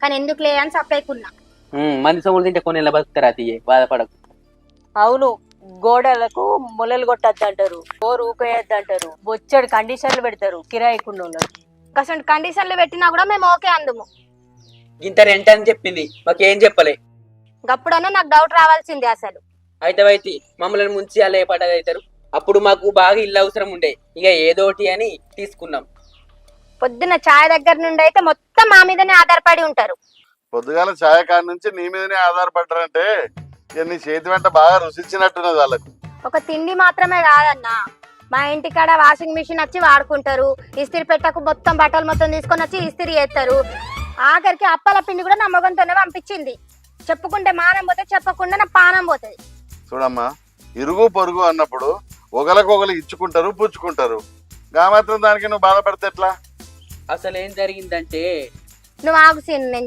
కానీ ఎందుకులే అని సపరేకున్నా. మంది సొమ్ములు తింటే కొన్ని బతుకుతారా తీయే, బాధపడకు. అవును, గోడలకు మొలలు కొట్టద్దు అంటారు, బోర్ ఊకేయద్దు అంటారు, బొచ్చడు కండిషన్లు పెడతారు కిరాయికుండా. అసలు కండిషన్లు పెట్టినా కూడా మేము ఓకే అందుము. ఇంత రెంట్ అని చెప్పింది, మాకేం చెప్పలే. గప్పుడన్నా నాకు డౌట్ రావాల్సిందే అసలు. అయితే మమ్మల్ని ముంచి అలా ఏ పడ్డది అవుతారు. అప్పుడు మాకు బాగా ఇల్లు అవసరం ఉండే, ఇక ఏదోటి అని తీసుకున్నాం. పొద్దున్న ఛాయ్ దగ్గర నుండి అయితే మొత్తం మా మీదనే ఆధారపడి ఉంటారు. పొద్దుగాల ఛాయ కాడి నుంచి నీ మీదనే ఆధారపడ్డారంటే నీ చేతి వెంట బాగా రుచిచ్చినట్టున్నది వాళ్ళకు. ఒక తిండి మాత్రమే కాదన్నా, మా ఇంటికాడ వాషింగ్ మిషన్ వచ్చి వాడుకుంటారు, ఇస్త్రీ పెట్టకు మొత్తం బట్టలు మొత్తం తీసుకొని వచ్చి ఇస్త్రీ చేస్తారు. ఆఖరికి అప్పల పిండి కూడా నా మొగంతోనే పంపించింది. చెప్పుకుంటే మానం పోతే, చెప్పకుండా నా పానం పోతుంది. చూడమ్మా, ఇరుగు పొరుగు అన్నప్పుడు ఒకరికొకరు ఇచ్చుకుంటారు, పుచ్చుకుంటారు. గా మాత్రం దానికి నువ్వు బాధపడితే ఎట్లా? అసలు ఏం జరిగిందంటే నువ్వు ఆగు సీన్, నేను